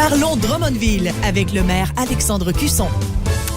Parlons Drummondville avec le maire Alexandre Cusson.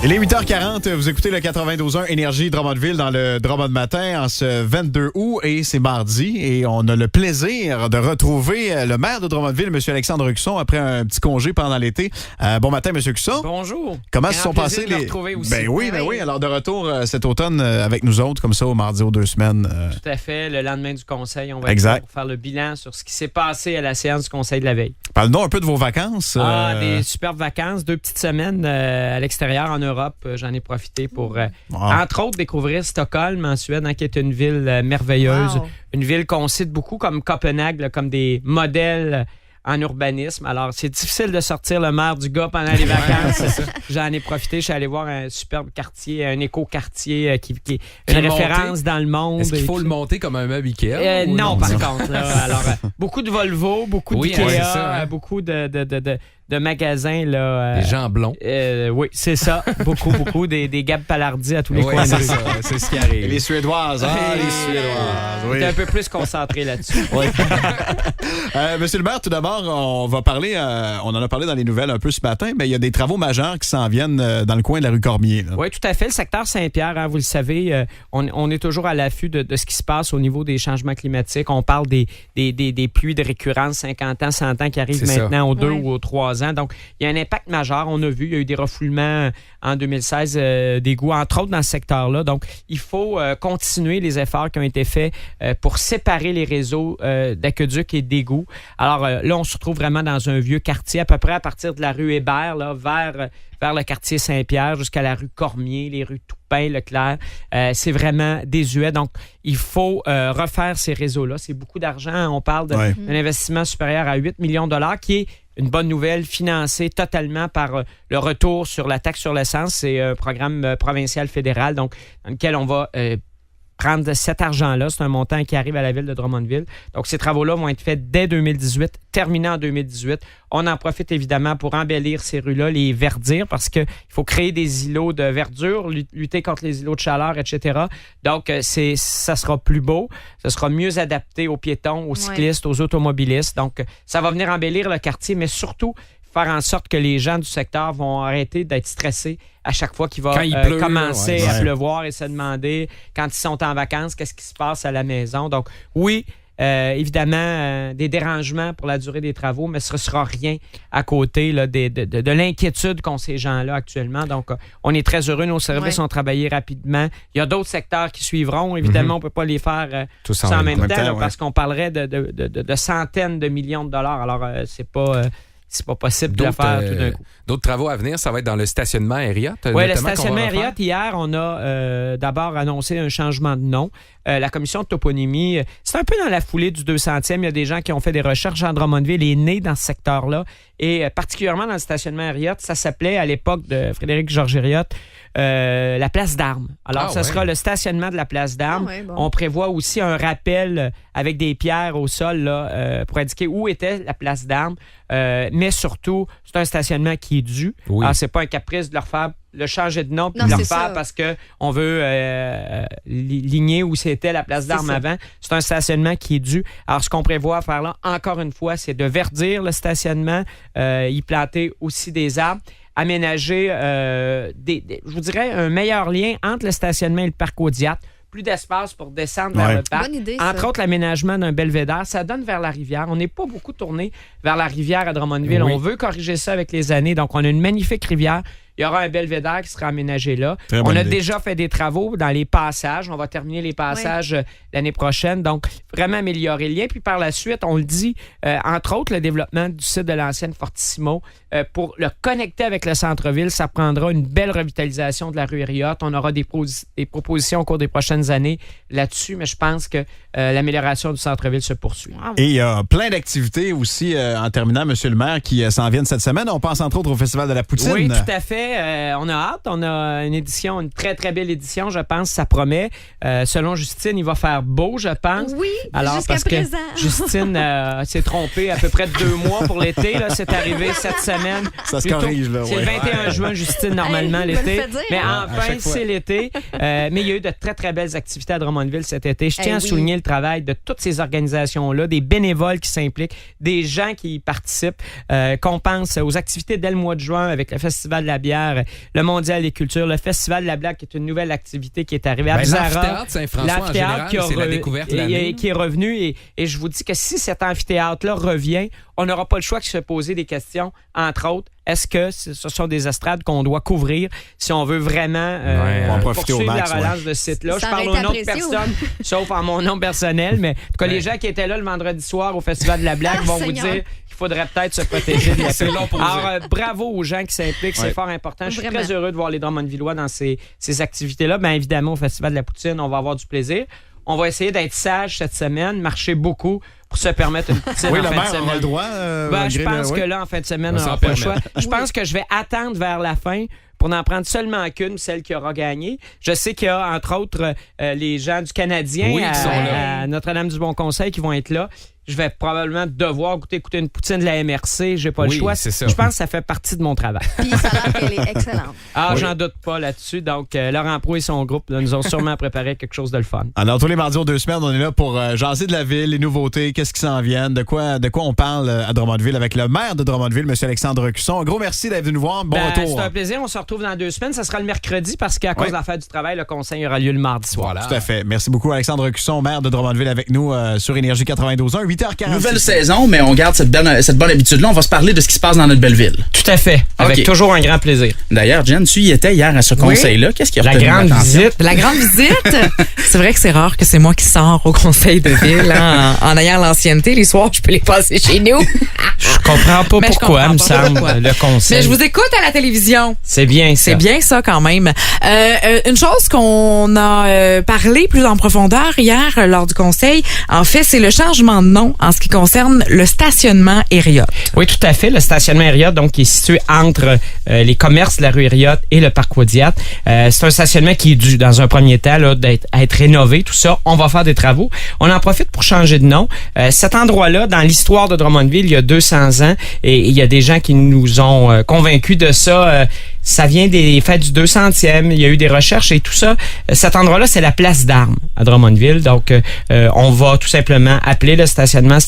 Il est 8h40, vous écoutez le 92.1 Énergie Drummondville dans le Drummond Matin en ce 22 août et c'est mardi et on a le plaisir de retrouver le maire de Drummondville, M. Alexandre Cusson, après un petit congé pendant l'été. Bon matin, M. Cusson. Bonjour. Comment se sont passés les... retrouver aussi. Ben oui. Alors de retour cet automne avec nous autres, comme ça, au mardi aux 2 semaines. Tout à fait. Le lendemain du conseil, on va être pour faire le bilan sur ce qui s'est passé à la séance du conseil de la veille. Parle-nous un peu de vos vacances. Des superbes vacances. 2 petites semaines à l'extérieur en Europe. J'en ai profité pour, entre autres, découvrir Stockholm en Suède, qui est une ville merveilleuse. Wow. Une ville qu'on cite beaucoup comme Copenhague, là, comme des modèles en urbanisme. Alors, c'est difficile de sortir le maire du gars pendant les vacances. J'en ai profité. Je suis allé voir un superbe quartier, un éco-quartier qui est une référence dans le monde. Est-ce qu'il faut le monter comme un meuble Ikea? Non, par contre. Là, alors, beaucoup de Volvo, beaucoup d'Ikea, beaucoup de magasins. Là, des gens blonds. Oui, c'est ça. beaucoup. Des Gab Palardi à tous les coins. C'est ça. C'est ce qui arrive. Et les Suédoises. Les Suédoises. Oui. T'es un peu plus concentré là-dessus. Oui. Monsieur le maire, tout d'abord, on va parler, on en a parlé dans les nouvelles un peu ce matin, mais il y a des travaux majeurs qui s'en viennent dans le coin de la rue Cormier. Là. Oui, tout à fait. Le secteur Saint-Pierre, vous le savez, on est toujours à l'affût de ce qui se passe au niveau des changements climatiques. On parle des pluies de récurrence 50 ans, 100 ans qui arrivent maintenant aux 2 ou aux 3 ans. Donc, il y a un impact majeur. On a vu, il y a eu des refoulements en 2016 d'égouts, entre autres dans ce secteur-là. Donc, il faut continuer les efforts qui ont été faits pour séparer les réseaux d'aqueducs et d'égouts. Alors là, on se retrouve vraiment dans un vieux quartier, à peu près à partir de la rue Hébert, là, vers le quartier Saint-Pierre, jusqu'à la rue Cormier, les rues Toupin, Leclerc. C'est vraiment désuet. Donc, il faut refaire ces réseaux-là. C'est beaucoup d'argent. On parle d'un investissement supérieur à 8 millions de dollars, qui est une bonne nouvelle, financée totalement par le retour sur la taxe sur l'essence. C'est un programme provincial fédéral, donc dans lequel on va prendre cet argent-là. C'est un montant qui arrive à la ville de Drummondville. Donc, ces travaux-là vont être faits dès 2018, terminés en 2018. On en profite évidemment pour embellir ces rues-là, les verdir, parce qu'il faut créer des îlots de verdure, lutter contre les îlots de chaleur, etc. Donc, ça sera plus beau, ça sera mieux adapté aux piétons, aux cyclistes, aux automobilistes. Donc, ça va venir embellir le quartier, mais surtout faire en sorte que les gens du secteur vont arrêter d'être stressés à chaque fois qu'il va commencer à pleuvoir et se demander, quand ils sont en vacances, qu'est-ce qui se passe à la maison. Donc, oui, évidemment, des dérangements pour la durée des travaux, mais ce ne sera rien à côté là, de l'inquiétude qu'ont ces gens-là actuellement. Donc, on est très heureux. Nos services ont travaillé rapidement. Il y a d'autres secteurs qui suivront. Évidemment, on ne peut pas les faire tous en même temps là, parce qu'on parlerait de centaines de millions de dollars. Alors, c'est pas possible de le faire tout d'un coup. D'autres travaux à venir, ça va être dans le stationnement Herriott. Oui, le stationnement Herriott. Hier, on a d'abord annoncé un changement de nom. La commission de toponymie, c'est un peu dans la foulée du 200e. Il y a des gens qui ont fait des recherches. Jean Drummondville est né dans ce secteur-là. Et particulièrement dans le stationnement Herriott, ça s'appelait à l'époque de Frédéric Georges Herriott la place d'Armes. Alors, ce sera le stationnement de la place d'Armes. On prévoit aussi un rappel avec des pierres au sol là, pour indiquer où était la place d'Armes. Mais surtout, c'est un stationnement qui est dû. Oui. Alors, c'est pas un caprice de leur faire le changer de nom puis de le refaire parce qu'on veut ligner où c'était la place d'Armes avant. C'est un stationnement qui est dû. Alors, ce qu'on prévoit faire là, encore une fois, c'est de verdir le stationnement, y planter aussi des arbres, aménager, je vous dirais, un meilleur lien entre le stationnement et le parc Audiat. Plus d'espace pour descendre vers le parc. Bonne idée, entre autres, l'aménagement d'un belvédère, ça donne vers la rivière. On n'est pas beaucoup tourné vers la rivière à Drummondville. On veut corriger ça avec les années. Donc, on a une magnifique rivière. Il y aura un belvédère qui sera aménagé là. On a déjà fait des travaux dans les passages. On va terminer les passages l'année prochaine. Donc, vraiment améliorer le lien. Puis par la suite, on le dit, entre autres, le développement du site de l'ancienne Fortissimo. Pour le connecter avec le centre-ville, ça prendra une belle revitalisation de la rue Herriott. On aura des propositions au cours des prochaines années là-dessus, mais je pense que l'amélioration du centre-ville se poursuit. Et il y a plein d'activités aussi, en terminant, Monsieur le maire, qui s'en viennent cette semaine. On pense entre autres au Festival de la Poutine. Oui, tout à fait. On a hâte. On a une très, très belle édition, je pense. Ça promet. Selon Justine, il va faire beau, je pense. Oui, alors, jusqu'à parce présent. Que Justine s'est trompée à peu près de 2 mois pour l'été. Là, c'est arrivé cette semaine. Ça se corrige, là. C'est le 21 juin, Justine, normalement, l'été. Mais hein? enfin, c'est l'été. Mais il y a eu de très, très belles activités à Drummondville cet été. Je tiens à souligner le travail de toutes ces organisations-là, des bénévoles qui s'impliquent, des gens qui y participent, qu'on pense aux activités dès le mois de juin avec le Festival de la bière, le Mondial des cultures, le Festival de la blague qui est une nouvelle activité qui est arrivée à Bizarra. L'amphithéâtre Saint-François en général, c'est la découverte de l'année. Qui est revenu et je vous dis que si cet amphithéâtre-là revient, on n'aura pas le choix de se poser des questions, entre autres. Est-ce que ce sont des estrades qu'on doit couvrir si on veut vraiment poursuivre la relance de ce site-là? Je parle au nom de personne, sauf en mon nom personnel, mais en tout cas, les gens qui étaient là le vendredi soir au Festival de la blague vont vous dire qu'il faudrait peut-être se protéger de la C'est long pour Alors, bravo aux gens qui s'impliquent, c'est fort important. Je suis très heureux de voir les Drummondvillois dans ces activités-là. Bien évidemment, au Festival de la poutine, on va avoir du plaisir. On va essayer d'être sage cette semaine, marcher beaucoup pour se permettre une poutine en fin de semaine. On a le droit. Je pense que là, en fin de semaine, on n'aura pas le choix. Je pense que je vais attendre vers la fin pour n'en prendre seulement qu'une, celle qui aura gagné. Je sais qu'il y a, entre autres, les gens du Canadien à Notre-Dame-du-Bon-Conseil qui vont être là. Je vais probablement devoir écouter une poutine de la MRC. J'ai pas le choix. Je pense que ça fait partie de mon travail. Puis ça a l'air qu'elle est excellente. J'en doute pas là-dessus. Donc, Laurent Proulx et son groupe nous ont sûrement préparé quelque chose de le fun. Alors, tous les mardis aux 2 semaines, on est là pour jaser de la ville, les nouveautés, qu'est-ce qui s'en vient, de quoi on parle à Drummondville avec le maire de Drummondville, M. Alexandre Cusson. Un gros merci d'être venu nous voir. Bon retour. C'est un plaisir. On se retrouve dans 2 semaines. Ça sera le mercredi parce qu'à cause de la fête du travail, le conseil aura lieu le mardi soir. Voilà. Tout à fait. Merci beaucoup, Alexandre Cusson, maire de Drummondville, avec nous sur Énergie 92.1, 8h40. Nouvelle saison, mais on garde cette bonne habitude-là. On va se parler de ce qui se passe dans notre belle ville. Tout à fait. Avec toujours un grand plaisir. D'ailleurs, Jen, tu y étais hier à ce conseil-là. Qu'est-ce qui a retenu la grande visite? La grande visite? C'est vrai que c'est rare que c'est moi qui sors au conseil de ville. Hein, en ayant l'ancienneté, les soirs, je peux les passer chez nous. Je comprends pas pourquoi, me semble, le conseil. Mais je vous écoute à la télévision. C'est bien ça. C'est bien ça quand même. Une chose qu'on a parlé plus en profondeur hier lors du conseil, en fait, c'est le changement de nom en ce qui concerne le stationnement Hériot. Oui, tout à fait. Le stationnement Hériot, donc, qui est situé entre les commerces de la rue Hériot et le parc Waudiat. C'est un stationnement qui est dû, dans un premier temps, là, à être rénové, tout ça. On va faire des travaux. On en profite pour changer de nom. Cet endroit-là, dans l'histoire de Drummondville, il y a 200 ans, et il y a des gens qui nous ont convaincus de ça. Ça vient des fêtes du 200e. Il y a eu des recherches et tout ça. Cet endroit-là, c'est la place d'Armes à Drummondville. Donc, on va tout simplement appeler le stationnement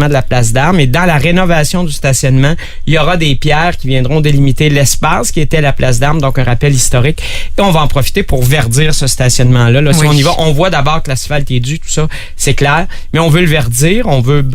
de la place d'Armes. Et dans la rénovation du stationnement, il y aura des pierres qui viendront délimiter l'espace qui était la place d'Armes, donc un rappel historique. Et on va en profiter pour verdir ce stationnement-là. Là, si on y va, on voit d'abord que l'asphalte est dû, tout ça, c'est clair. Mais on veut le verdir, on veut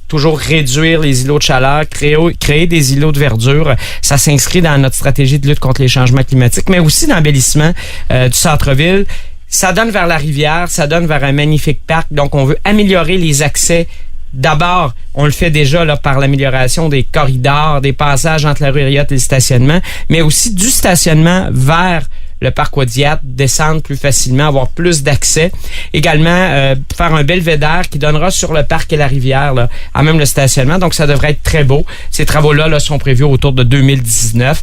toujours réduire les îlots de chaleur, créer des îlots de verdure. Ça s'inscrit dans notre stratégie de lutte contre les changements climatiques, mais aussi dans l'embellissement du centre-ville. Ça donne vers la rivière, ça donne vers un magnifique parc. Donc, on veut améliorer les accès. D'abord, on le fait déjà là, par l'amélioration des corridors, des passages entre la rue Hériot et le stationnement, mais aussi du stationnement vers le parc Waudiat, descendre plus facilement, avoir plus d'accès. Également, faire un belvédère qui donnera sur le parc et la rivière, là, à même le stationnement. Donc, ça devrait être très beau. Ces travaux-là là, sont prévus autour de 2019.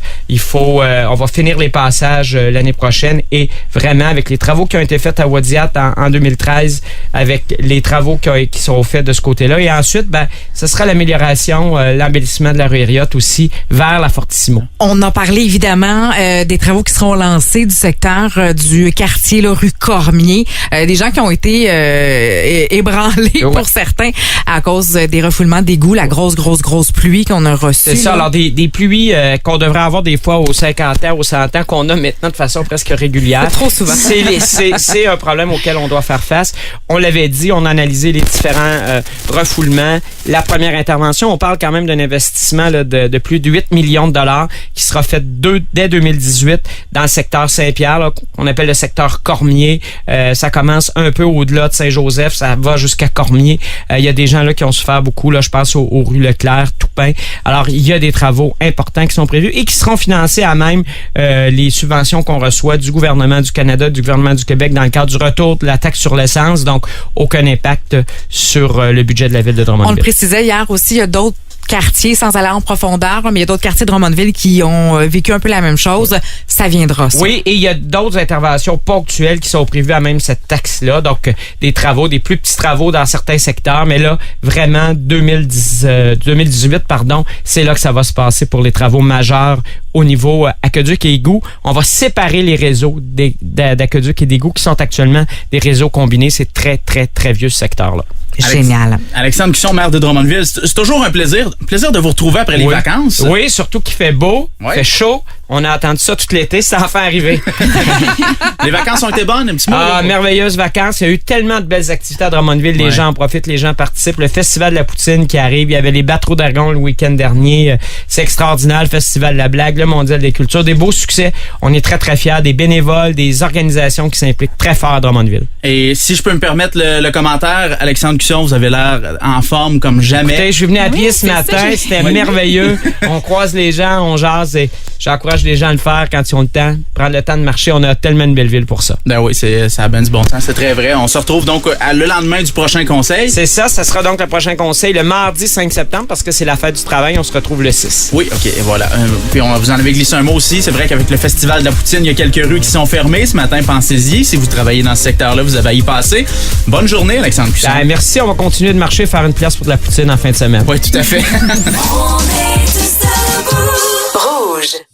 On va finir les passages l'année prochaine et vraiment, avec les travaux qui ont été faits à Waudiat en 2013, avec les travaux qui sont faits de ce côté-là. Et ensuite, ce sera l'amélioration, l'embellissement de la rue Hériot aussi vers la Fortissimo. On a parlé évidemment des travaux qui seront lancés du secteur du quartier là, rue Cormier. Des gens qui ont été ébranlés pour certains à cause des refoulements d'égouts, la grosse pluie qu'on a reçue. C'est ça, alors des pluies qu'on devrait avoir des fois aux 50 ans, aux 100 ans, qu'on a maintenant de façon presque régulière. Trop souvent. C'est un problème auquel on doit faire face. On l'avait dit, on a analysé les différents refoulements. La première intervention, on parle quand même d'un investissement là, de plus de 8 millions de dollars qui sera fait dès 2018 dans le secteur Saint-Pierre, là, qu'on appelle le secteur Cormier. Ça commence un peu au-delà de Saint-Joseph, ça va jusqu'à Cormier. Il y a des gens là qui ont souffert beaucoup, là, je pense aux rues Leclerc, Toupin. Alors, il y a des travaux importants qui sont prévus et qui seront financés à même les subventions qu'on reçoit du gouvernement du Canada, du gouvernement du Québec dans le cadre du retour de la taxe sur l'essence. Donc, aucun impact sur le budget de la ville de Drummondville. On le précisait hier aussi, il y a d'autres quartiers, sans aller en profondeur, mais il y a d'autres quartiers de Drummondville qui ont vécu un peu la même chose. Ça viendra, ça. Oui, et il y a d'autres interventions ponctuelles qui sont prévues à même cette taxe-là. Donc, des travaux, des plus petits travaux dans certains secteurs. Mais là, vraiment, 2018, c'est là que ça va se passer pour les travaux majeurs au niveau aqueduc et égout. On va séparer les réseaux d'aqueduc et d'égout qui sont actuellement des réseaux combinés. C'est très, très, très vieux ce secteur-là. Génial. Alexandre Cusson, maire de Drummondville, c'est toujours un plaisir de vous retrouver après les vacances. Oui, surtout qu'il fait beau, fait chaud. On a attendu ça tout l'été, ça va faire arriver. Les vacances ont été bonnes, un petit mot. Merveilleuses vacances. Il y a eu tellement de belles activités à Drummondville. Les gens en profitent, les gens participent. Le Festival de la Poutine qui arrive. Il y avait les Batteaux d'Argon le week-end dernier. C'est extraordinaire. Le Festival de la Blague, le Mondial des Cultures. Des beaux succès. On est très, très fiers. Des bénévoles, des organisations qui s'impliquent très fort à Drummondville. Et si je peux me permettre le commentaire, Alexandre Cusson, vous avez l'air en forme comme jamais. Écoutez, je suis venu à pied ce matin. C'était merveilleux. On croise les gens, on jase et j'encourage les gens à le faire quand ils ont le temps. Prendre le temps de marcher. On a tellement une belle ville pour ça. Ben oui, ça a bien du bon sens. C'est très vrai. On se retrouve donc le lendemain du prochain conseil. C'est ça. Ça sera donc le prochain conseil le mardi 5 septembre parce que c'est la fête du travail. On se retrouve le 6. Oui, OK. Voilà. Puis vous en avez glissé un mot aussi. C'est vrai qu'avec le Festival de la Poutine, il y a quelques rues qui sont fermées. Ce matin, pensez-y. Si vous travaillez dans ce secteur-là, vous avez à y passer. Bonne journée, Alexandre Cusson. Merci. On va continuer de marcher, faire une place pour de la poutine en fin de semaine. Oui, tout à fait. On est tous debout. Rouge.